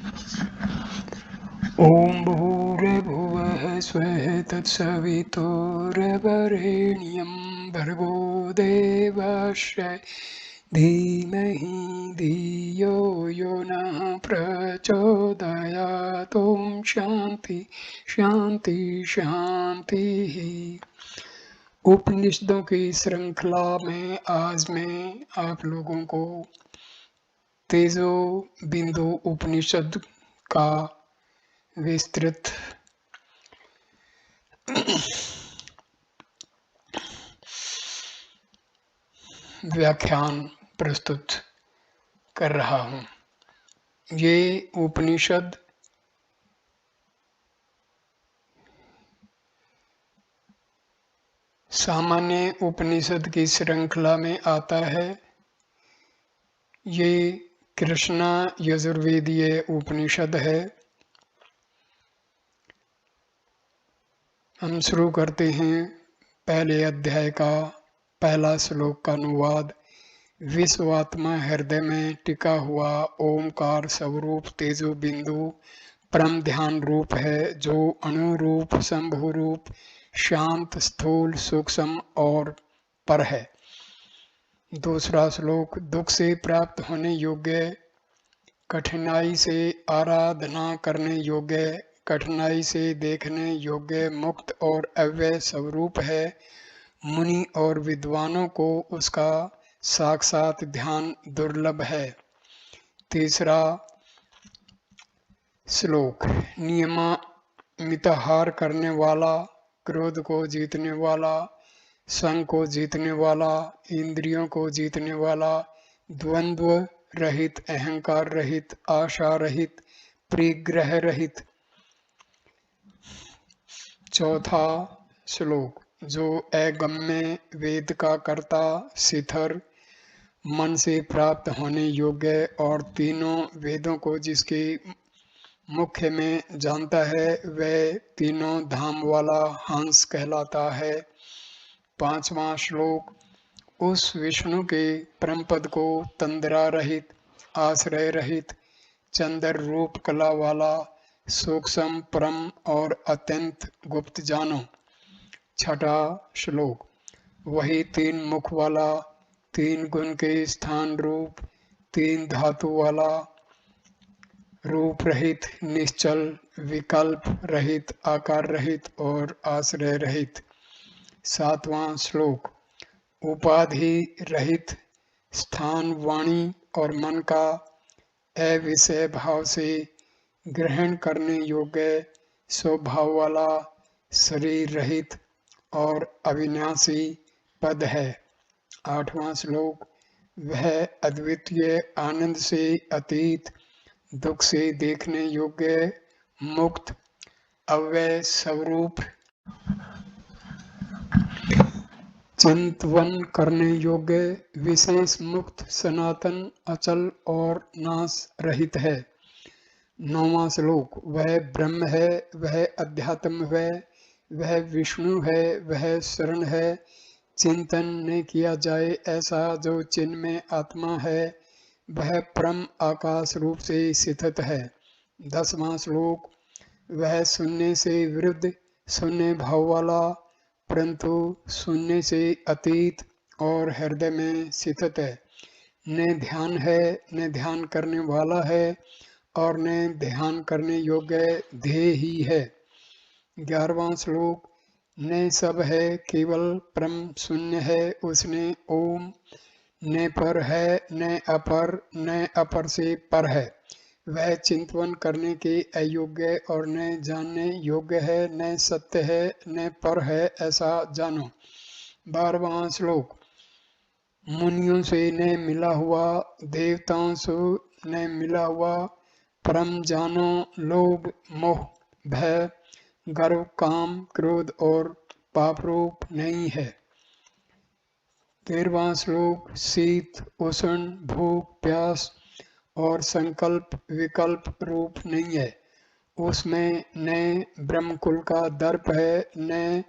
ॐ भूर्भुवः स्वः तत्सवितुर्वरेण्यं भर्गो देवस्य धीमहि धियो यो नः प्रचोदयात्। ॐ शान्ति शान्ति शान्तिः। उपनिषदों की श्रृंखला में आज मैं आप लोगों को तेजो बिंदु उपनिषद का विस्तृत व्याख्यान प्रस्तुत कर रहा हूँ। ये उपनिषद सामान्य उपनिषद की श्रृंखला में आता है। ये कृष्णा यजुर्वेदीय उपनिषद है। हम शुरू करते हैं पहले अध्याय का पहला श्लोक का अनुवाद। विश्वात्मा हृदय में टिका हुआ ओमकार स्वरूप तेजो बिंदु परम ध्यान रूप है, जो अणुरूप शंभु रूप शांत स्थूल सूक्ष्म और पर है। दूसरा श्लोक दुख से प्राप्त होने योग्य, कठिनाई से आराधना करने योग्य, कठिनाई से देखने योग्य मुक्त और अव्यय स्वरूप है। मुनि और विद्वानों को उसका साक्षात ध्यान दुर्लभ है। तीसरा श्लोक नियमितहार करने वाला, क्रोध को जीतने वाला, संग को जीतने वाला, इंद्रियों को जीतने वाला, द्वंद्व रहित, अहंकार रहित, आशा रहित, परिग्रह रहित। चौथा श्लोक जो अगम्य वेद का कर्ता, शिखर, मन से प्राप्त होने योग्य और तीनों वेदों को जिसके मुख्य में जानता है, वह तीनों धाम वाला हंस कहलाता है। पांचवा श्लोक उस विष्णु के परम पद को तंद्रा रहित, आश्रय रहित, चंद्र रूप कला वाला, सूक्ष्म परम और अत्यंत गुप्त जानो। छठा श्लोक वही तीन मुख वाला, तीन गुण के स्थान रूप, तीन धातु वाला, रूप रहित, निश्चल, विकल्प रहित, आकार रहित और आश्रय रहित। सातवां श्लोक उपाधि रहित, स्थान, वाणी और मन का अविषय भाव से ग्रहण करने योग्य स्वभाव वाला, शरीर रहित और अविनाशी पद है। आठवां श्लोक वह अद्वितीय, आनंद से अतीत, दुख से देखने योग्य, मुक्त, अव्यय स्वरूप, चिंतन करने योग्य, विशेष मुक्त, सनातन, अचल और नाश रहित है। नौवां श्लोक वह ब्रह्म है, वह अध्यात्म है, वह विष्णु है, वह शरण है, चिंतन न किया जाए ऐसा जो चिन्ह में आत्मा है, वह परम आकाश रूप से स्थित है। 10वां श्लोक वह शून्य से विरुद्ध, शून्य भाव वाला, परंतु शून्य से अतीत और हृदय में स्थित है। न ध्यान है, न ध्यान करने वाला है और न ध्यान करने योग्य ध्येय ही है। 11वां श्लोक न सब है, केवल परम शून्य है, उसने ओम, न पर है, न अपर से पर है, वह चिंतन करने के अयोग्य और न जानने योग्य है, न सत्य है, न पर है ऐसा जानो। 12वां श्लोक मुनियों से न मिला हुआ, देवताओं से न मिला हुआ, परम जानो, लोभ, मोह, भय, गर्व, काम, क्रोध और पाप रूप नहीं है। 13वां श्लोक शीत, उष्ण, भूख, प्यास और संकल्प, विकल्प रूप नहीं है। उसमें न ब्रह्मकुल का दर्प है, न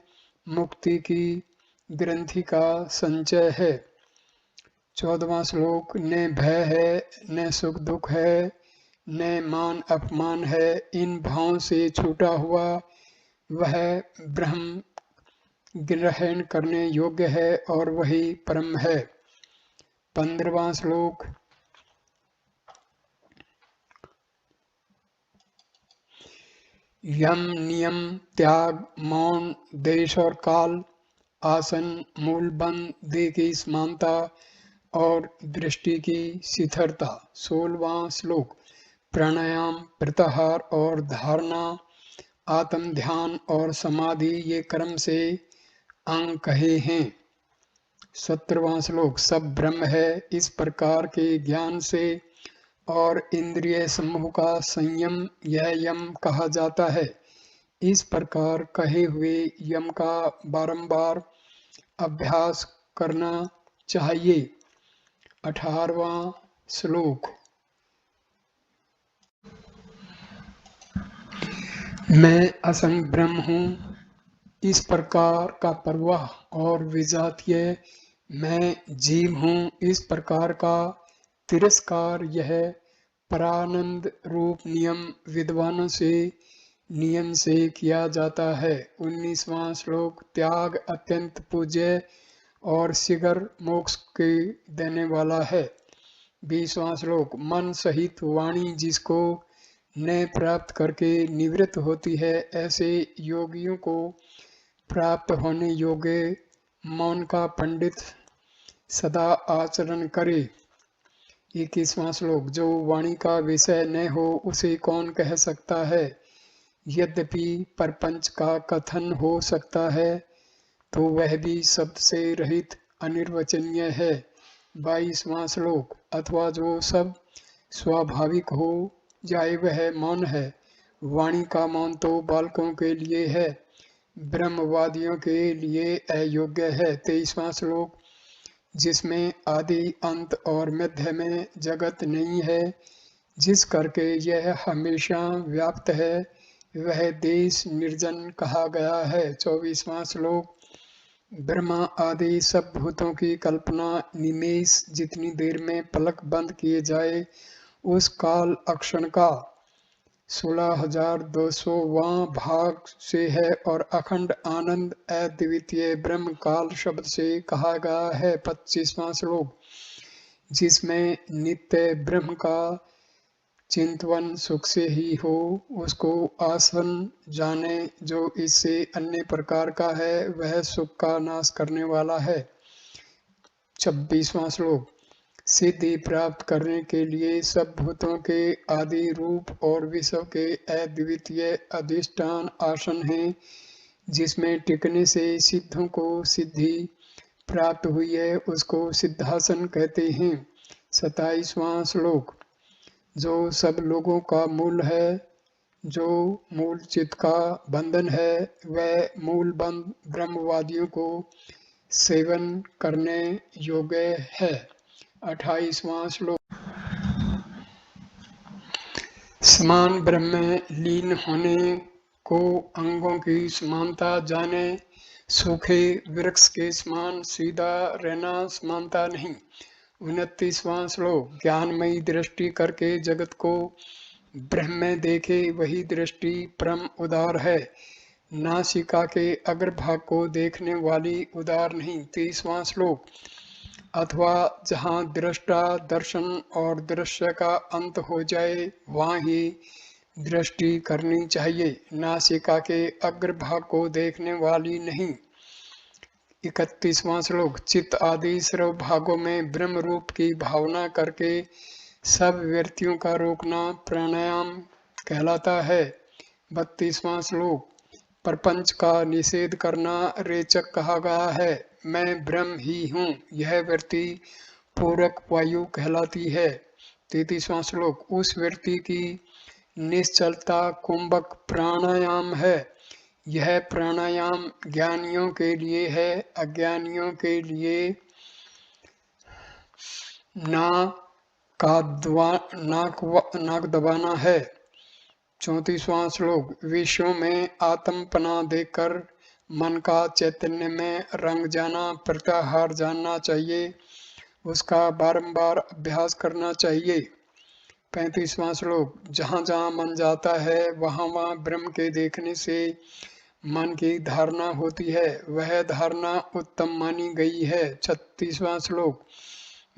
मुक्ति की ग्रंथि का संचय है। 14वां श्लोक न भय है, न सुख दुख है, न मान अपमान है। इन भावों से छूटा हुआ वह ब्रह्म ग्रहण करने योग्य है और वही परम है। 15वां श्लोक। यम नियम त्याग मौन देश और काल आसन मूल बंद देह की समानता और दृष्टि की शिथिलता। 16वां श्लोक। प्राणायाम प्रत्याहार और धारणा आत्म ध्यान और समाधि ये कर्म से अंग कहे हैं। 17वां श्लोक। सब ब्रह्म है इस प्रकार के ज्ञान से और इंद्रिय समूह का संयम यह यम कहा जाता है। इस प्रकार कहे हुए यम का बारंबार अभ्यास करना चाहिए। 18वां श्लोक। मैं असंग ब्रह्म हूँ इस प्रकार का प्रवाह और विजातीय मैं जीव हूँ इस प्रकार का तिरस्कार यह परानंद रूप नियम विद्वानों से नियम से किया जाता है। 19वां श्लोक। त्याग अत्यंत पूज्य और शीघ्र मोक्ष के देने वाला है। 20वां श्लोक। मन सहित वाणी जिसको न प्राप्त करके निवृत्त होती है ऐसे योगियों को प्राप्त होने योग्य मौन का पंडित सदा आचरण करे। 21वां श्लोक। जो वाणी का विषय न हो उसे कौन कह सकता है। यद्यपि प्रपंच का कथन हो सकता है तो वह भी शब्द से रहित अनिर्वचनीय है। 22वां श्लोक। अथवा जो सब स्वाभाविक हो जाए वह मौन है। वाणी का मौन तो बालकों के लिए है, ब्रह्मवादियों के लिए अयोग्य है। 23वां श्लोक। जिसमें आदि अंत और मध्य में जगत नहीं है जिस करके यह हमेशा व्याप्त है वह देश निर्जन कहा गया है। 24वां श्लोक। ब्रह्मा आदि सब भूतों की कल्पना निमेष जितनी देर में पलक बंद किए जाए उस काल अक्षण का 16,200वां भाग से है और अखंड आनंद अद्वितीय ब्रह्म काल शब्द से कहा गया है। 25वां श्लोक। जिसमें नित्य ब्रह्म का चिंतन सुख से ही हो उसको आसन जाने। जो इससे अन्य प्रकार का है वह सुख का नाश करने वाला है। 26वां श्लोक। सिद्धि प्राप्त करने के लिए सब भूतों के आदि रूप और विश्व के अद्वितीय अधिष्ठान आसन हैं जिसमें टिकने से सिद्धों को सिद्धि प्राप्त हुई है उसको सिद्धासन कहते हैं। 27वां श्लोक। जो सब लोगों का मूल है जो मूल चित्त का बंधन है वह मूल बंध ब्रह्मवादियों को सेवन करने योग्य है। 28वां श्लोक। समान ब्रह्म में लीन होने को अंगों की समानता जाने। सूखे वृक्ष के समान सीधा रहना समानता नहीं। 29वां श्लोक। ज्ञानमयी दृष्टि करके जगत को ब्रह्म में देखे वही दृष्टि परम उदार है। नासिका के अग्रभाग को देखने वाली उदार नहीं। 30वां श्लोक। अथवा जहाँ दृष्टा दर्शन और दृश्य का अंत हो जाए वहाँ ही दृष्टि करनी चाहिए, नासिका के अग्रभाग को देखने वाली नहीं। 31वां श्लोक। चित्त आदि सर्व भागों में ब्रह्म रूप की भावना करके सब वृत्तियों का रोकना प्राणायाम कहलाता है। 32वां श्लोक। प्रपंच का निषेध करना रेचक कहा गया है। मैं ब्रह्म ही हूँ यह वृत्ति पूरक वायु कहलाती है। 33वां श्लोक। उस वृत्ति की निश्चलता कुंभक प्राणायाम है। यह प्राणायाम ज्ञानियों के लिए है, अज्ञानियों के लिए नाक दबाना है। 34वां श्लोक। विषयों में आत्मपना देकर मन का चैतन्य में रंग जाना प्रत्याहार जानना चाहिए, उसका बारंबार अभ्यास करना चाहिए। 35वां श्लोक। जहाँ जहाँ मन जाता है वहाँ वहाँ ब्रह्म के देखने से मन की धारणा होती है, वह धारणा उत्तम मानी गई है। 36वां श्लोक।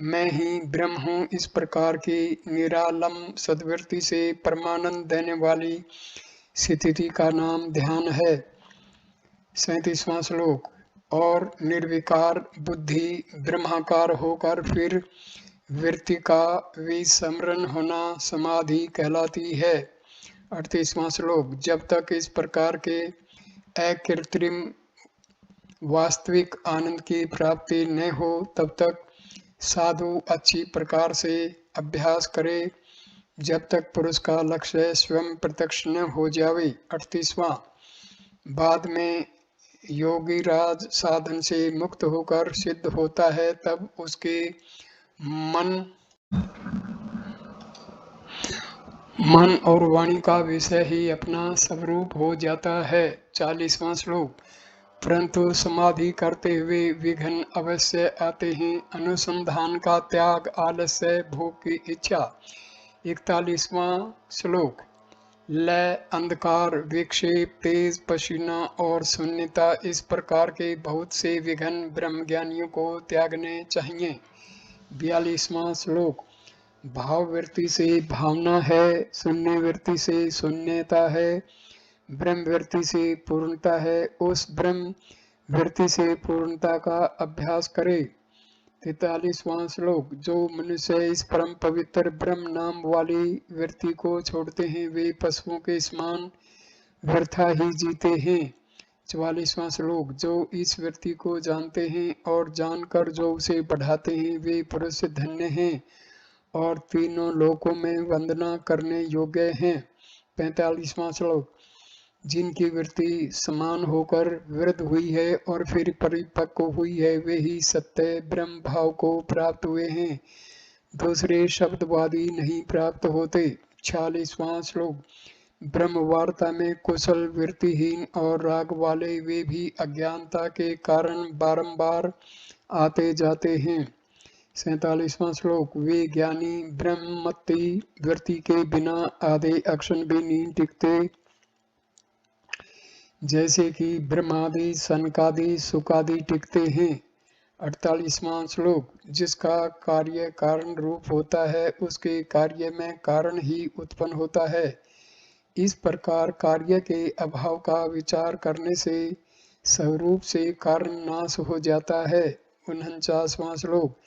मैं ही ब्रह्म हूँ, इस प्रकार की निरालम सद्वृत्ति से परमानंद देने वाली स्थिति का नाम ध्यान है। 37वां श्लोक। और निर्विकार बुद्धि ब्रह्माकार होकर फिर वृत्ति का विस्मरण होना समाधि कहलाती है। 38वां श्लोक। जब तक इस प्रकार के अकृत्रिम वास्तविक आनंद की प्राप्ति न हो तब तक साधु अच्छी प्रकार से अभ्यास करे, जब तक पुरुष का लक्ष्य स्वयं प्रत्यक्ष न हो जावे। 38वां। बाद में योगी राज साधन से मुक्त होकर सिद्ध होता है, तब उसके मन और वाणी का विषय ही अपना स्वरूप हो जाता है। 40वां श्लोक। परंतु समाधि करते हुए विघ्न अवश्य आते हैं, अनुसंधान का त्याग, आलस्य, भोग की इच्छा। 41वां श्लोक। लय, अंधकार, विक्षेप, तेज पसीना और शून्यता, इस प्रकार के बहुत से विघ्न ब्रह्मज्ञानियों को त्यागने चाहिए। 42वां श्लोक। भाव वृत्ति से भावना है, शून्य वृत्ति से शून्यता है, ब्रह्म वृत्ति से पूर्णता है। उस ब्रह्म वृत्ति से पूर्णता का अभ्यास करे। 43वां श्लोक। जो मनुष्य इस परम पवित्र ब्रह्म नाम वाली वृत्ति को छोड़ते हैं, वे पशुओं के समान व्यर्था ही जीते हैं। 44वां श्लोक। जो इस वृत्ति को जानते हैं और जानकर जो उसे बढ़ाते हैं, वे पुरुष धन्य हैं और तीनों लोकों में वंदना करने योग्य हैं। 45वां श्लोक। जिनकी वृत्ति समान होकर वृद्ध हुई है और फिर परिपक्व हुई है, वे ही सत्य ब्रह्म भाव को प्राप्त हुए हैं, दूसरे शब्दवादी नहीं प्राप्त होते। 46वां श्लोक। ब्रह्म वार्ता में कुशल वृत्तिहीन और राग वाले वे भी अज्ञानता के कारण बारंबार आते जाते हैं। 47वां श्लोक। वे ज्ञानी ब्रह्ममत्ती वृत्ति के बिना आधे अक्षण भी नहीं टिकते, जैसे कि ब्रह्मादि, सनकादि, सुखादि टिकते हैं। 48वां श्लोक। जिसका कार्य कारण रूप होता है, उसके कार्य में कारण ही उत्पन्न होता है। इस प्रकार कार्य के अभाव का विचार करने से स्वरूप से कारण नाश हो जाता है। 49वां श्लोक।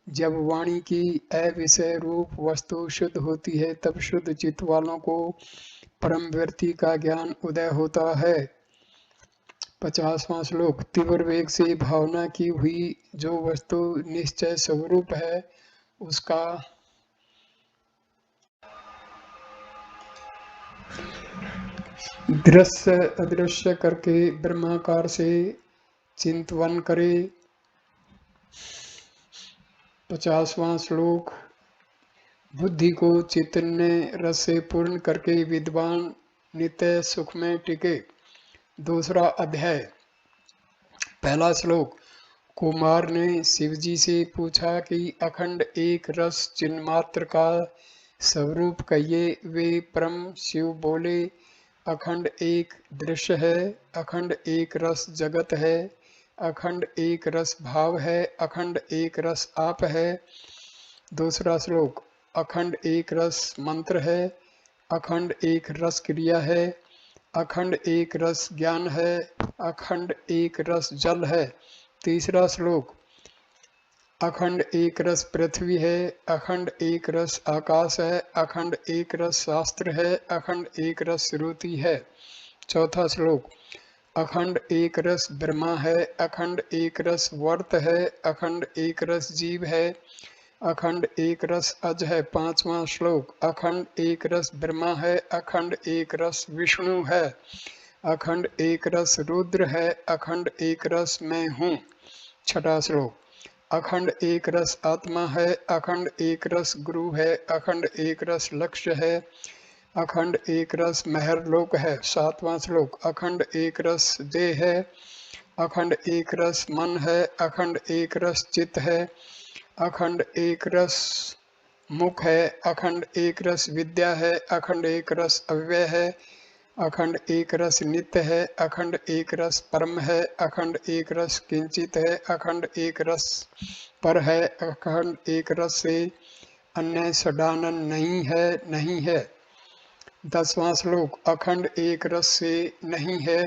जब वाणी की अविषय रूप वस्तु शुद्ध होती है, तब शुद्ध चित्त वालों को परम वृत्ति का ज्ञान उदय होता है। 50वां श्लोक। तीव्र वेग से भावना की हुई जो वस्तु निश्चय स्वरूप है, उसका दृश्य अदृश्य करके ब्रह्माकार से चिंतन करे। 50वां श्लोक। बुद्धि को चैतन्य रस से पूर्ण करके विद्वान नित्य सुख में टिके। दूसरा अध्याय। पहला श्लोक। कुमार ने शिवजी से पूछा कि अखंड एक रस चिन्मात्र का स्वरूप कहिए। वे परम शिव बोले, अखंड एक दृश्य है, अखंड एक रस जगत है, अखंड एक रस भाव है, अखंड एक रस आप है। दूसरा श्लोक। अखंड एक रस मंत्र है, अखंड एक रस क्रिया है, अखंड एक रस ज्ञान है, अखंड एक रस जल है। तीसरा श्लोक। अखंड एक रस पृथ्वी है, अखंड एक रस आकाश है, अखंड एक रस शास्त्र है, अखंड एक रस श्रुति है। चौथा श्लोक। अखंड एक रस ब्रह्मा है, अखंड एक रस वर्त है, अखंड एक रस जीव है, अखंड एक रस अज है। पांचवा श्लोक। अखंड एक रस ब्रह्मा है, अखंड एक रस विष्णु है, अखंड एक रस रुद्र है, अखंड एक रस मैं हूँ। छठा श्लोक। अखंड एक रस आत्मा है, अखंड एक रस गुरु है, अखंड एक रस लक्ष्य है, अखंड एक रस महरलोक है। सातवां श्लोक। अखंड एक रस देह है, अखंड एक रस मन है, अखंड एक रस चित्त है, अखंड एक रस मुख है, अखंड एक रस विद्या है, अखंड एक रस अव्यय है, अखंड एक रस नित्य है, अखंड एक रस परम है, अखंड एक रस किंचित है, अखंड एक रस पर है, अखंड एक रस से अन्य सडानन नहीं है, नहीं है। 10वां श्लोक, अखंड एक रस से नहीं है,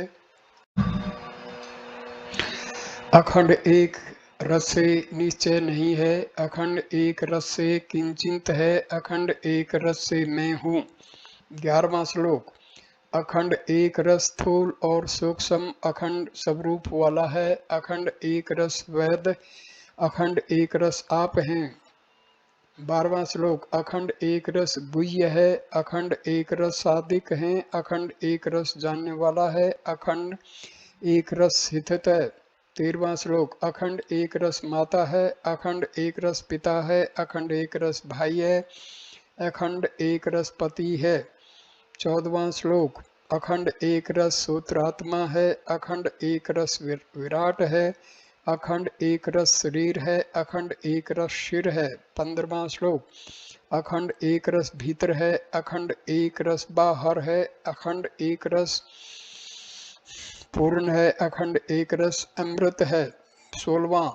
अखंड एक रस से निश्चय नहीं है, अखंड एक रस से किंचित है, अखंड एक रस से मैं हूँ। 11वां श्लोक, अखंड एक रस स्थूल और सूक्ष्म अखंड स्वरूप वाला है, अखंड एक रस वैध, अखंड एक रस आप हैं। 12वां श्लोक, अखंड एक रस गुह्य है, अखंड एक रस साधिक है, अखंड एक रस जानने वाला है, अखंड एक रस हितत है। 13वां श्लोक, अखंड एक रस माता है, अखंड एक रस पिता है, अखंड एक रस भाई है, अखंड एक रस पति है। 14वां श्लोक, अखंड एक रस सूत्रात्मा है, अखंड एक रस विराट है, अखंड एक रस शरीर है, अखंड एक रस शिर है। 15वां श्लोक, अखंड एक रस भीतर है, अखंड एक रस बाहर है, अखंड एक रस पूर्ण है, अखंड एक रस अमृत है। 16वां,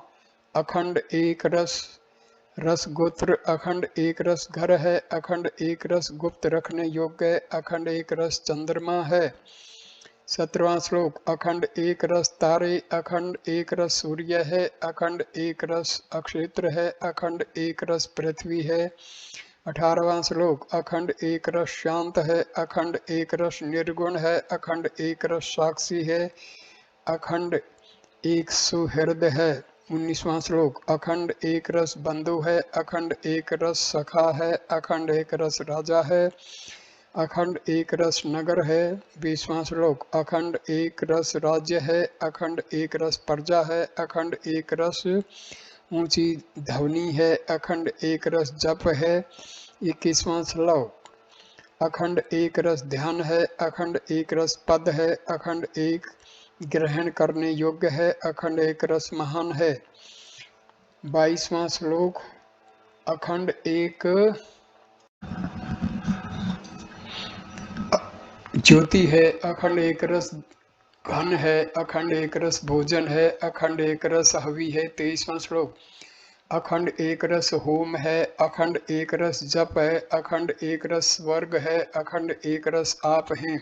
अखंड एक रस रसगोत्र, अखंड एक रस घर है, अखंड एक रस गुप्त रखने योग्य, अखंड एक रस चंद्रमा है। 17वां श्लोक, अखंड एक रस तारे, अखंड एक रस सूर्य है, अखंड एक रस अक्षेत्र है, अखंड एक रस पृथ्वी है। 18वां श्लोक, अखंड एक रस शांत है, अखंड एक रस निर्गुण है, अखंड एक रस साक्षी है, अखंड एक सुहृद है। 19वां श्लोक, अखंड एक रस बंधु है, अखंड एक रस सखा है, अखंड एक रस राजा है, अखंड एक रस नगर है। 20वां श्लोक, अखंड एक रस राज्य है, अखंड एक रस प्रजा है, अखंड एक रस ऊंची ध्वनि है, अखंड एक रस जप है। 21वां श्लोक, अखंड एक रस ध्यान है, अखंड एक रस पद है, अखंड एक ग्रहण करने योग्य है, अखंड एक रस महान है। 22वां श्लोक, अखंड एक ज्योति है, अखंड एक रस घन है, अखंड एक रस भोजन है, अखंड एक रस हवि है। 23वां श्लोक, अखंड एक रस होम है, अखंड एक रस जप है, अखंड एक रस स्वर्ग है, अखंड एक रस आप हैं।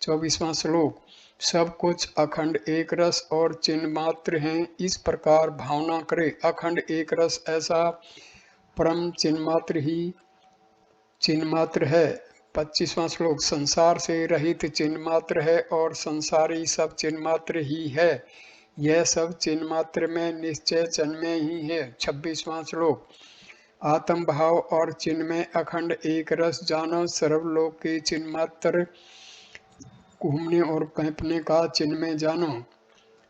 24वां श्लोक, सब कुछ अखंड एक रस और चिन्ह मात्र हैं, इस प्रकार भावना करे। अखंड एक रस ऐसा परम चिन्ह मात्र है। 25वां श्लोक, संसार से रहित चिन्ह मात्र है और संसारी सब चिन्ह मात्र ही है, यह सब चिन्ह मात्र में निश्चय जन्मे ही है। 26वां श्लोक, आत्म भाव और चिन्ह में अखंड एक रस जानो, सर्वलोक के चिन्ह मात्र घूमने और कांपने का चिन्ह में जानो।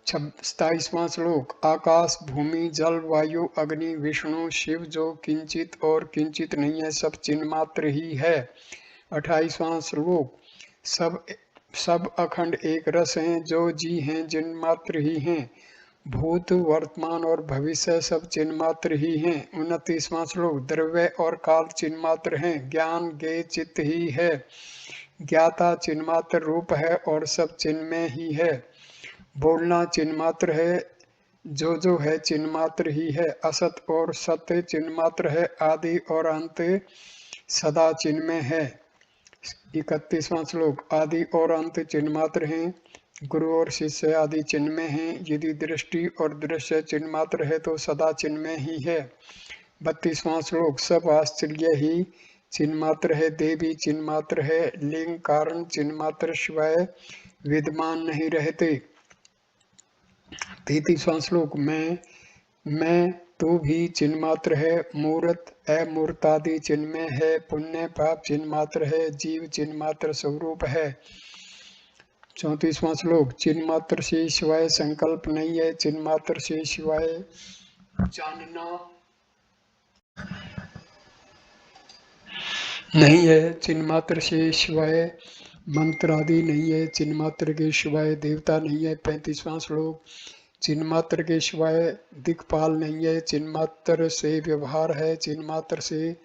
27वां श्लोक, आकाश भूमि जल वायु अग्नि विष्णु शिव जो किंचित और किंचित नहीं है, सब चिन्ह मात्र ही है। 28वां श्लोक, सब अखंड एक रस हैं, जो जी हैं चिन्ह मात्र ही हैं, भूत वर्तमान और भविष्य सब चिन्ह मात्र ही हैं। 29वां श्लोक, द्रव्य और काल चिन्ह मात्र हैं, ज्ञान ज्ञेय चित्त ही है, ज्ञाता चिन्ह मात्र रूप है और सब चिन्ह में ही है, बोलना चिन्ह मात्र है, जो है चिन्ह मात्र ही है, असत और सत्य चिन्ह मात्र है, आदि और अंत सदा चिन्ह में है। 31वां श्लोक, आदि और अंत चिन्ह मात्र हैं, गुरु और शिष्य आदि चिन्ह में हैं, यदि दृष्टि और दृश्य चिन्ह मात्र है तो सदा चिन्ह में ही है। 32वां श्लोक, सब आश्चर्य ही चिन्ह मात्र है, देवी चिन्ह मात्र है, लिंग कारण चिन्ह मात्र शिवाय विद्यमान नहीं रहते। 33वां श्लोक, मैं तू भी चिन्ह मात्र है, मूर्त अमूर्त आदि चिन्ह में है, पुण्य पाप चिन्ह मात्र है, जीव चिन्ह मात्र स्वरूप है। 34वां श्लोक, चिन्ह मात्र से शिवाय संकल्प नहीं है, चिन्ह मात्र से शिवाय जानना नहीं है, चिन्ह मात्र से शिवाय मंत्र आदि नहीं है, चिन्ह मात्र के शिवाय देवता नहीं है। 35वां श्लोक, चिन्ह मात्र के शिवाय दिक्पाल नहीं है, चिन्ह मात्र से व्यवहार है, चिन्ह मात्र से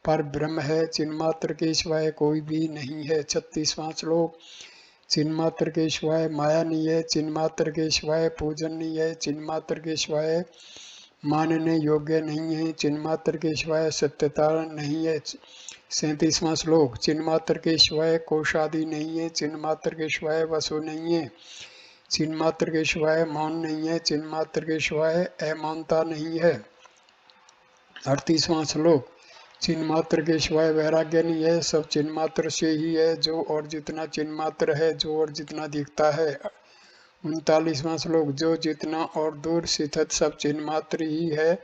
पर ब्रह्म है, चिन्मात्र के सिवाय कोई भी नहीं है। 36वां श्लोक। चिन्मात्र के सिवाय माया नहीं है, चिन्मात्र के सिवाय पूजन नहीं है, चिन्मात्र के सिवाय मानने योग्य नहीं है, चिन्मात्र के सिवाय सत्यता नहीं है। 37वां श्लोक। चिन्मात्र के सिवाय कोशादि नहीं है, चिन्मात्र के सिवाय वसु नहीं है, चिन्मात्र के सिवाय मौन नहीं है, चिन्मात्र के सिवाय अमौनता नहीं है। 38वां श्लोक। चिन्मात्र के सिवाय वैराग्य नहीं है, सब चिन्मात्र से ही है, जो और जितना चिन्मात्र है, जो और जितना दिखता है। 39वां श्लोक। जो जितना और दूर स्थित सब चिन्मात्र ही है,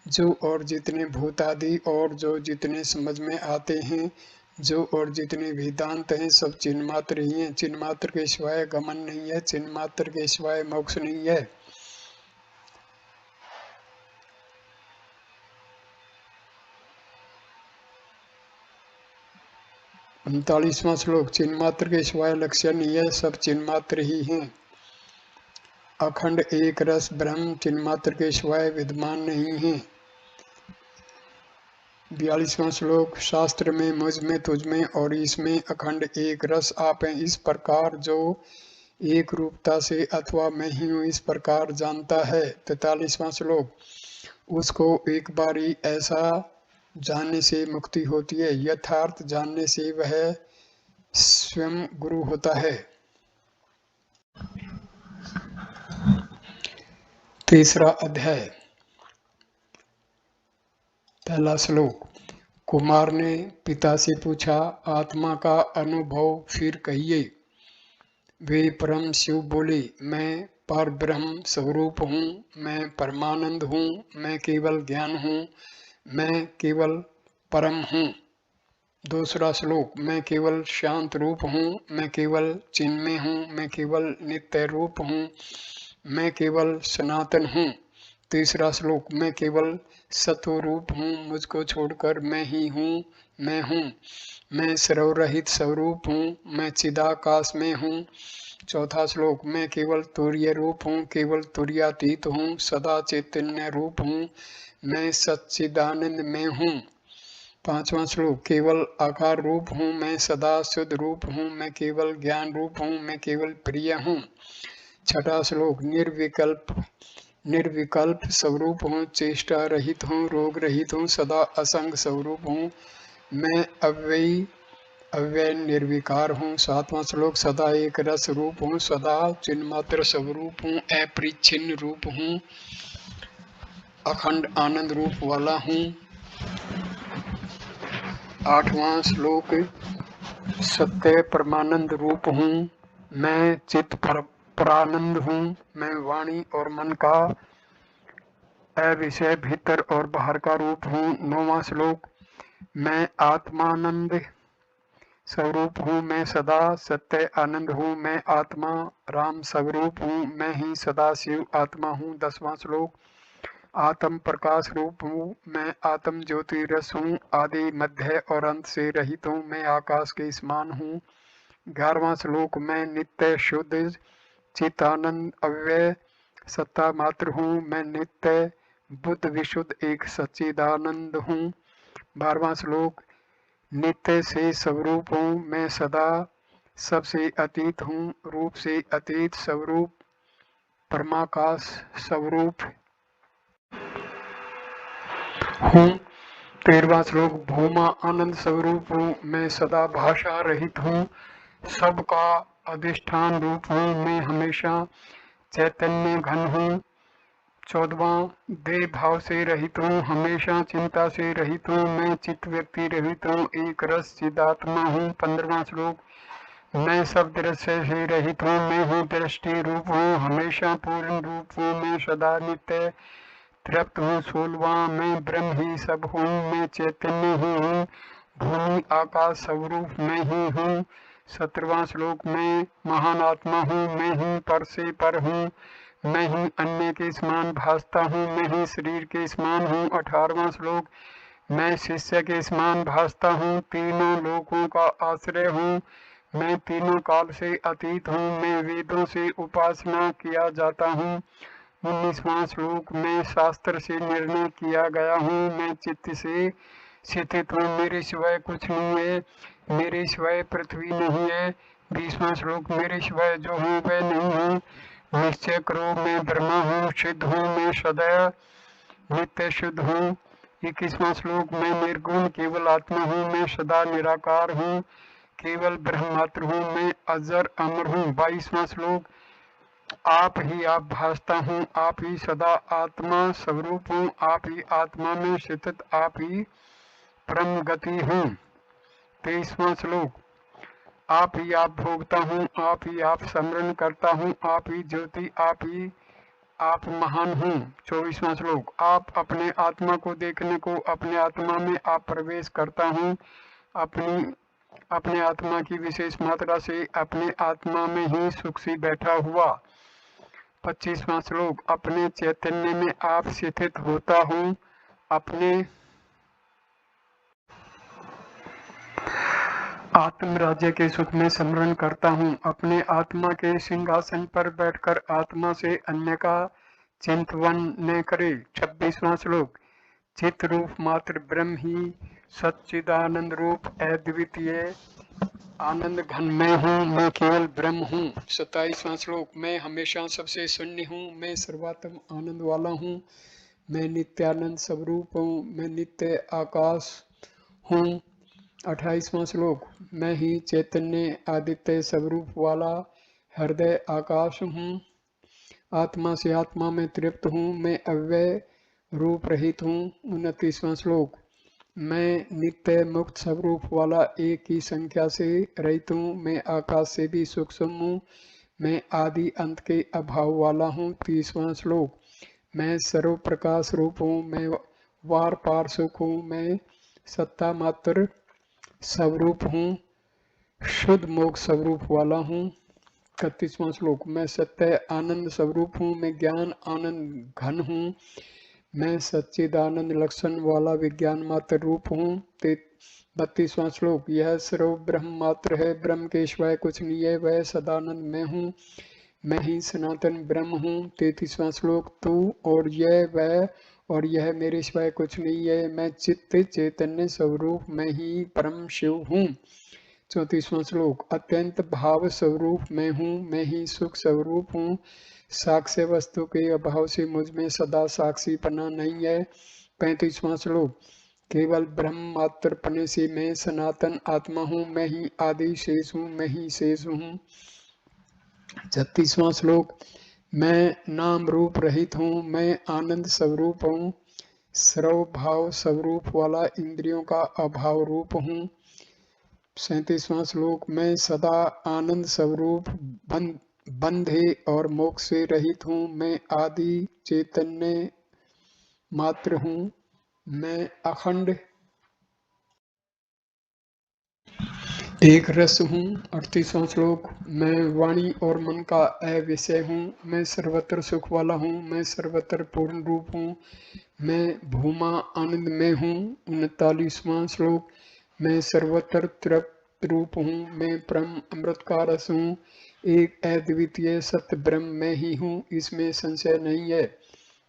जो और जितने भूतादि और जो जितने समझ में आते हैं, जो और जितने वेदांत हैं, सब चिन्मात्र ही हैं। चिन्मात्र के सिवाय गमन नहीं है, चिन्मात्र के सिवाय मोक्ष नहीं है। 39वां श्लोक। चिन्मात्र के सिवाय लक्ष्य नहीं है, सब चिन्मात्र ही हैं। अखंड एक रस ब्रह्म चिन्मात्र के सिवाय विद्यमान नहीं है। 42वां श्लोक। शास्त्र में मुझ में तुझ में और इसमें अखंड एक रस आप हैं, इस प्रकार जो एक रूपता से अथवा मैं ही हूँ इस प्रकार जानता है। 43वां श्लोक। उसको एक बारी ऐसा जानने से मुक्ति होती है, यथार्थ जानने से वह स्वयं गुरु होता है। तीसरा अध्याय। पहला श्लोक। कुमार ने पिता से पूछा, आत्मा का अनुभव फिर कहिए। वे परम शिव बोले, मैं पर ब्रह्म स्वरूप हूँ, मैं परमानंद हूँ, मैं केवल ज्ञान हूँ, मैं केवल परम हूँ। दूसरा श्लोक। मैं केवल शांत रूप हूँ, मैं केवल चिन्मय हूँ, मैं केवल नित्य रूप हूँ, मैं केवल सनातन हूँ। तीसरा श्लोक। मैं केवल सत्व रूप हूँ, मुझको छोड़कर मैं ही हूँ, मैं हूँ, मैं सर्वरहित स्वरूप हूँ, मैं चिदाकाश में हूँ। चौथा श्लोक। मैं केवल तुर्य रूप हूँ, केवल तुर्यातीत हूँ, सदा चैतन्य रूप हूँ, मैं सच्चिदानंद में हूँ। पांचवा श्लोक। केवल आकार रूप हूँ, मैं सदा शुद्ध रूप हूँ, मैं केवल ज्ञान रूप हूँ, मैं केवल प्रिय हूँ। छठा श्लोक। निर्विकल्प स्वरूप हूँ, चेष्टा रहित हूँ, रोग रहित हूँ, सदा असंग स्वरूप हूँ, मैं अव्यय निर्विकार हूँ। सातवां श्लोक। सदा एक रस रूप हूँ, सदा चिन्मात्र स्वरूप हूँ, अपरिच्छिन्न रूप हूँ, अखंड आनंद रूप वाला हूँ। आठवां श्लोक। सत्य परमानंद रूप हूँ, मैं चित्त परानंद हूँ, मैं वाणी और मन का अविषय भीतर और बाहर का रूप हूँ। नौवां श्लोक। मैं आत्मानंद स्वरूप हूँ, मैं सदा सत्य आनंद हूँ, मैं आत्मा राम स्वरूप हूँ, मैं ही सदा शिव आत्मा हूँ। 10वां श्लोक। आत्म प्रकाश रूप हूँ, मैं आत्म ज्योति रस हूँ, आदि मध्य और अंत से रहित हूँ, मैं आकाश के समान हूँ। 11वां श्लोक। मैं नित्य शुद्ध चितानंद अव्यय सत्ता मात्र हूँ, मैं नित्य बुद्ध विशुद्ध एक सच्चिदानंद हूँ। 12वां श्लोक। नित्य से स्वरूप हूँ, मैं सदा सबसे अतीत हूँ, रूप से अतीत स्वरूप परमाकाश स्वरूप हूँ। 13वां श्लोक। भूमा आनंद स्वरूप हूँ, मैं सदा भाषा रहित हूँ, सबका अधिष्ठान रूप हूँ, मैं हमेशा चैतन्य घन हूँ। 14वां। देह भाव से रहित हूँ, हमेशा चिंता से रहित हूँ, मैं चित्त व्यक्ति रहित हूँ, एक रस चिदात्मा हूँ। 15वां श्लोक। मैं सब दृश्य से रहित हूँ, मैं हूँ दृष्टि रूप हूँ, हमेशा पूर्ण रूप हूँ, मैं सदा नित्य तृप्त हूँ। 16वां। मैं ब्रह्म ही सब हूँ, मैं चैतन्य ही हूँ, भूमि आकाश स्वरूप मैं ही हूँ। 17वां श्लोक। मैं महान आत्मा हूँ, मैं ही पर से पर हूँ, मैं ही अन्य के समान भासता हूँ, मैं ही शरीर के समान हूँ। 18वां श्लोक। मैं शिष्य के समान भासता हूँ, तीनों लोकों का आश्रय हूँ, मैं तीनों काल से अतीत हूँ, मैं वेदों से उपासना किया जाता हूँ। 19वां श्लोक। मैं शास्त्र से निर्णय किया गया हूँ, मैं चित्त से स्थित हूँ, मेरे सिवाय कुछ नहीं है, मेरे सिवाय पृथ्वी नहीं है। 20वां श्लोक, मेरे सिवाय जो हूँ वह नहीं हूँ, निश्चय करो मैं ब्रह्मा हूँ, सिद्ध हूँ मैं सदैव नित्य शुद्ध हूँ। 21वां श्लोक, मैं निर्गुण केवल आत्मा हूँ, मैं सदा निराकार हूँ, केवल ब्रह्म मात्र हूँ, मैं अजर अमर हूँ। 22वां श्लोक, आप ही आप भासता हूँ, आप ही सदा आत्मा स्वरूप हूँ, आप ही आत्मा में स्थित, आप ही परम गति हूँ। 23वां श्लोक, आप ही आप भोगता हूँ, आप ही आप स्मरण करता हूँ, आप ही ज्योति, आप महान हूँ। 24वां श्लोक, आप अपने आत्मा को देखने को अपने आत्मा में आप प्रवेश करता हूँ, अपने आत्मा की विशेष मात्रा से अपने आत्मा में ही सुख से बैठा हुआ। 25वां श्लोक, अपने चैतन्य में आप स्थित होता हूँ, अपने आत्म राज्य के सुख में स्मरण करता हूँ, अपने आत्मा के सिंहासन पर बैठकर आत्मा से अन्य का चिंतन न करे। 26वां श्लोक, चित रूप मात्र ब्रह्म ही सच्चिदानंद रूप अद्वितीय आनंद घन मैं हूँ, मैं केवल ब्रह्म हूँ। 27वां श्लोक, मैं हमेशा सबसे शून्य हूँ, मैं सर्वात्म आनंद वाला हूँ, मैं नित्यानंद स्वरूप हूँ, मैं नित्य आकाश हूँ। 28वां श्लोक, मैं ही चैतन्य आदित्य स्वरूप वाला हृदय आकाश हूँ, आत्मा से आत्मा में तृप्त हूँ, मैं अव्यय रूप रहित हूँ। 29वां श्लोक, मैं नित्य मुक्त स्वरूप वाला एक ही संख्या से रहित हूँ, मैं आकाश से भी सूक्ष्म हूँ, मैं आदि अंत के अभाव वाला हूँ। 30वां श्लोक, मैं सर्व प्रकाश रूप हूँ, मैं वार पार सुख हूँ, मैं सत्ता मात्र स्वरूप हूँ, शुद्ध मोक्ष स्वरूप वाला हूँ। 31वां श्लोक, मैं सत्य आनंद स्वरूप हूँ, मैं ज्ञान आनंद घन हूँ, मैं सच्चिदानंद लक्षण वाला विज्ञान मात्र रूप हूँ। 32वां श्लोक, यह सर्व ब्रह्म मात्र है, ब्रह्म के सिवाय कुछ नहीं है, वह सदानंद मैं हूँ, मैं ही सनातन ब्रह्म हूँ। 33वां श्लोक, तू और यह वह और यह मेरे सिवाय कुछ नहीं है, मैं चित्त चैतन्य स्वरूप, मैं ही परम शिव हूँ। 34वां श्लोक, अत्यंत भाव स्वरूप मैं हूँ, मैं ही सुख स्वरूप हूँ, साक्ष्य वस्तु के अभाव से मुझ में सदा साक्षी पना नहीं है। 35वां श्लोक, केवल ब्रह्म मात्र पने से मैं सनातन आत्मा हूँ, मैं ही आदि शेष हूँ, मैं ही शेष हूँ। 36वां श्लोक, मैं नाम रूप रहित हूँ, मैं आनंद स्वरूप हूँ, सर्व भाव स्वरूप वाला इंद्रियों का अभाव रूप हूँ। 37वां श्लोक, मैं सदा आनंद स्वरूप बंधे और मोक्ष से रहित हूँ, मैं आदि चैतन्य मात्र हूँ, मैं अखंड एक रस हूँ। 38वां श्लोक, मैं वाणी और मन का अविषय हूँ, मैं सर्वत्र सुख वाला हूँ, मैं सर्वत्र पूर्ण रूप हूँ, मैं भूमा आनंद में हूँ। 39वां श्लोक, मैं सर्वत्र तृप्त रूप हूँ, मैं परम अमृत का रस हूँ, एक अद्वितीय सत्य ब्रह्म मैं ही हूँ, इसमें संशय नहीं है।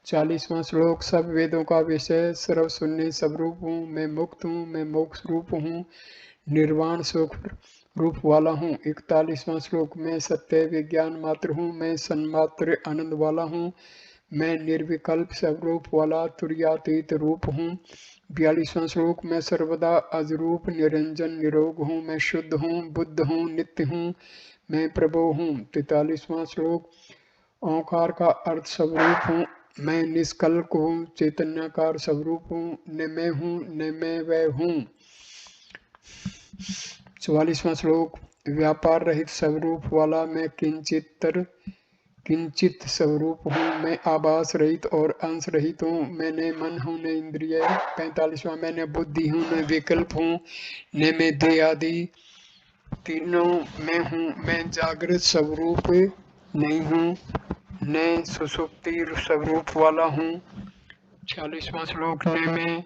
40वां श्लोक, सब वेदों का विषय सर्व शून्य स्वरूप हूँ, मैं मुक्त हूँ, मैं मोक्ष रूप हूँ, निर्वाण सुख रूप वाला हूँ। 41वां श्लोक, मैं सत्य विज्ञान मात्र हूँ, मैं सन्मात्र आनंद वाला हूँ, मैं निर्विकल्प स्वरूप वाला तुर्यातीत रूप हूँ। 42वां श्लोक, मैं सर्वदा अजरूप निरंजन निरोग हूँ, मैं शुद्ध हूँ, बुद्ध हूँ, नित्य हूँ, मैं प्रभु हूँ। 43वां श्लोक, ओंकार का अर्थ स्वरूप हूँ, मैं निष्कल्प हूँ, चैतन्यकार स्वरूप हूँ, न मैं हूँ न मैं वह हूँ। 44वां श्लोक, व्यापार रहित स्वरूप वाला मैं किंचित स्वरूप हूँ, मैं आभास रहित और अंश रहित हूँ, मैं न मन हूँ न इंद्रिय। 45वां, मैं न बुद्धि हूँ न विकल्प हूँ, न मैं देह आदि तीनों मैं हूँ, मैं जागृत स्वरूप नहीं हूँ न सुषुप्ति स्वरूप वाला हूँ। 46वां श्लोक, न मैं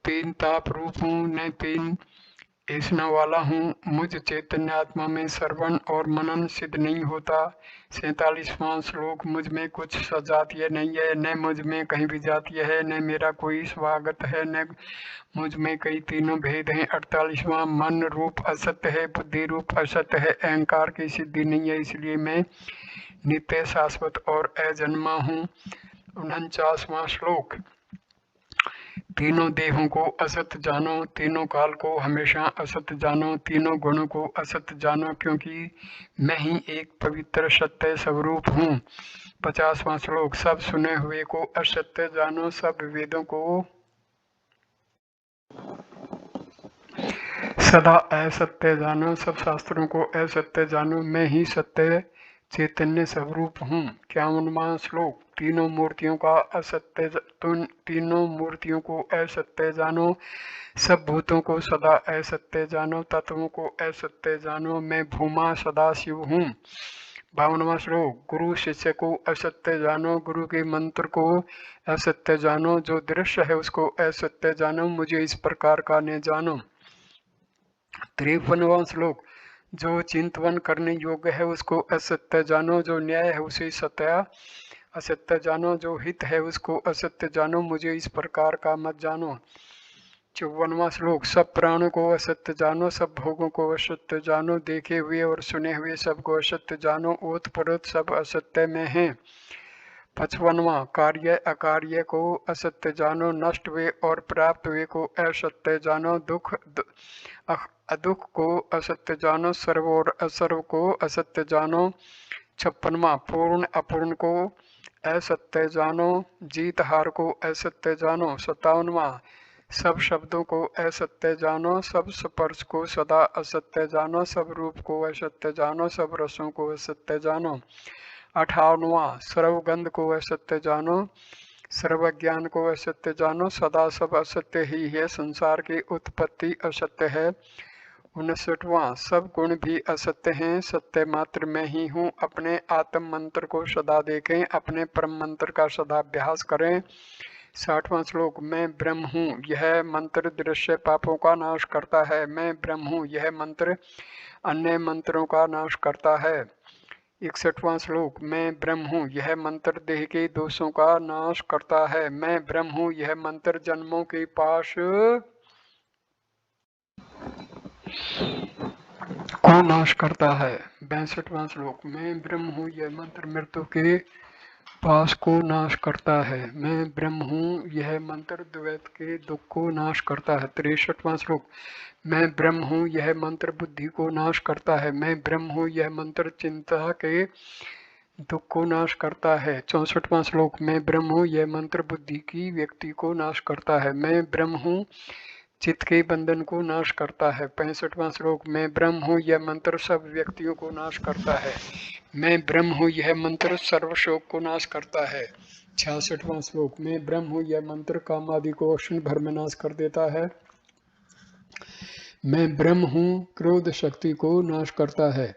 पेन ताप रूप हूँ न पेन ऐसना वाला हूँ, मुझ चैतन्य आत्मा में श्रवण और मनन सिद्ध नहीं होता। 47वां श्लोक। मुझ में कुछ सजातीय नहीं है, न मुझ में कहीं भी जातीय है, न मेरा कोई स्वागत है, न मुझ में कई तीनों भेद हैं। 48वां। मन रूप असत्य है, बुद्धि रूप असत्य है, अहंकार की सिद्धि नहीं है, इसलिए मैं नित्य शाश्वत और अजन्मा हूँ। 49वां श्लोक। तीनों देहों को असत जानो, तीनों काल को हमेशा असत जानो, तीनों गुणों को असत जानो, क्योंकि मैं ही एक पवित्र सत्य स्वरूप हूँ। 50वां श्लोक। सब सुने हुए को असत्य जानो, सब वेदों को सदा असत्य जानो, सब शास्त्रों को असत्य जानो, मैं ही सत्य चैतन्य स्वरूप हूँ। 51वां श्लोक। तीनों मूर्तियों का असत्य तीनों मूर्तियों को असत्य जानो, सब भूतों को सदा असत्य जानो, तत्वों को असत्य जानो, मैं भूमा सदा शिव हूँ। 52वां श्लोक। गुरु शिष्य को असत्य जानो, गुरु के मंत्र को असत्य जानो, जो दृश्य है उसको असत्य जानो, मुझे इस प्रकार का न जानो। 53वां श्लोक। जो चिंतन करने योग्य है उसको असत्य जानो, जो न्याय है उसे सत्य असत्य जानो, जो हित है उसको असत्य जानो, मुझे इस प्रकार का मत जानो। 54वां श्लोक। सब प्राणों को असत्य जानो, सब भोगों को असत्य जानो, देखे हुए और सुने हुए सबको असत्य जानो, ओतप्रोत सब असत्य में है। 55वां। कार्य अकार्य को असत्य जानो, नष्ट हुए और प्राप्त हुए को असत्य जानो, दुख को असत्य जानो, सर्व और असर्व को असत्य जानो। 56वां। पूर्ण अपूर्ण को असत्य जानो, जीत हार को असत्य जानो। 57वां। सब शब्दों को असत्य जानो, सब स्पर्श को सदा असत्य जानो, सब रूप को असत्य जानो, सब रसों को असत्य जानो। 58वां। सर्वगंध को असत्य जानो, सर्वज्ञान को असत्य जानो, सदा सब असत्य ही है, संसार की उत्पत्ति असत्य है। 59वां। सब गुण भी असत्य हैं, सत्य मात्र मैं ही हूँ, अपने आत्म मंत्र को सदा देखें, अपने परम मंत्र का सदा अभ्यास करें। 60वां श्लोक। मैं ब्रह्म हूँ, यह मंत्र दृश्य पापों का नाश करता है, मैं ब्रह्म हूँ, यह मंत्र अन्य मंत्रों का नाश करता है। 61वां श्लोक। मैं ब्रह्म हूँ, यह मंत्र देह के दोषों का नाश करता है, मैं ब्रह्म हूँ, यह मंत्र जन्मों के पाश को नाश करता है। 62वां श्लोक। मैं ब्रह्म हूँ, यह मंत्र मृत्यु के पास को नाश करता है, मैं ब्रह्म हूँ, यह मंत्र द्वैत के दुख को नाश करता है। 63वां श्लोक। मैं ब्रह्म हूँ, यह मंत्र बुद्धि को नाश करता है, मैं ब्रह्म हूँ, यह मंत्र चिंता के दुख को नाश करता है। 64वां श्लोक। मैं ब्रह्म हूँ, यह मंत्र बुद्धि की व्यक्ति को नाश करता है, मैं ब्रह्म हूँ, चित्त के बंधन को नाश करता है। 65वां श्लोक। मैं ब्रह्म हूँ, यह मंत्र सब व्यक्तियों को नाश करता है, मैं ब्रह्म हूँ, यह मंत्र सर्व शोक को नाश करता है। 66वां श्लोक। मैं ब्रह्म हूँ, यह मंत्र काम आदि को क्षण भर में नाश कर देता है, मैं ब्रह्म हूँ, क्रोध शक्ति को नाश करता है।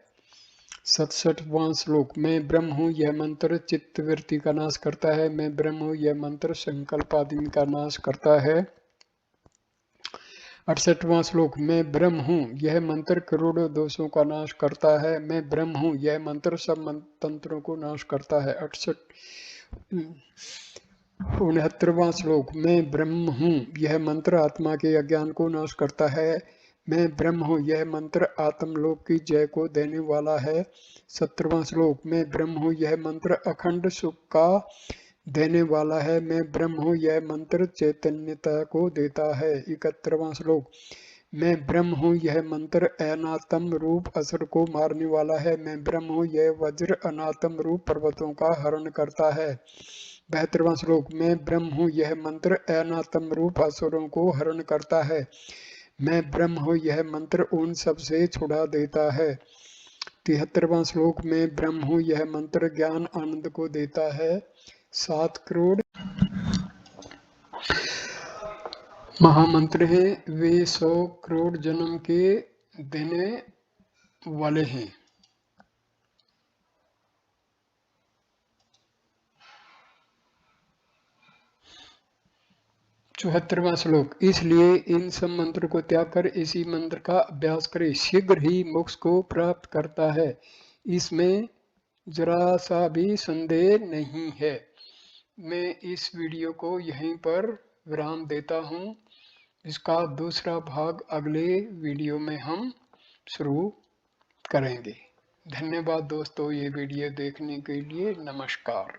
67वां श्लोक। मैं ब्रह्म हूँ, यह मंत्र चित्त वृत्ति का नाश करता है, मैं ब्रह्म हूँ, यह मंत्र संकल्प आदि का नाश करता है। 68वां श्लोक। मैं ब्रह्म हूँ, यह मंत्र करोड़ों दोषों का नाश करता है, मैं ब्रह्म हूँ, यह मंत्र सब तंत्रों को नाश करता है। 69वां श्लोक। मैं ब्रह्म हूँ, यह मंत्र आत्मा के अज्ञान को नाश करता है, मैं ब्रह्म हूँ, यह मंत्र आत्मलोक की जय को देने वाला है। 70वां श्लोक। मैं ब्रह्म हूँ, यह मंत्र अखंड सुख का देने वाला है, मैं ब्रह्म हूँ, यह मंत्र चैतन्यता को देता है। 71वां श्लोक। मैं ब्रह्म हूँ, यह मंत्र अनात्म रूप असुर को मारने वाला है, मैं ब्रह्म हूँ, यह वज्र अनात्म रूप पर्वतों का हरण करता है। 72वां श्लोक। मैं ब्रह्म हूँ, यह मंत्र अनात्म रूप असुरों को हरण करता है, मैं ब्रह्म हूँ, यह मंत्र उन सब से छुड़ा देता है। 73वां श्लोक। मैं ब्रह्म हूँ, यह मंत्र ज्ञान आनंद को देता है। 7 करोड़ महामंत्र हैं, वे 100 करोड़ जन्म के देने वाले हैं। 74वां श्लोक। इसलिए इन सब मंत्र को त्याग कर इसी मंत्र का अभ्यास करे, शीघ्र ही मोक्ष को प्राप्त करता है, इसमें जरा सा भी संदेह नहीं है। मैं इस वीडियो को यहीं पर विराम देता हूँ। इसका दूसरा भाग अगले वीडियो में हम शुरू करेंगे। धन्यवाद दोस्तों, ये वीडियो देखने के लिए। नमस्कार।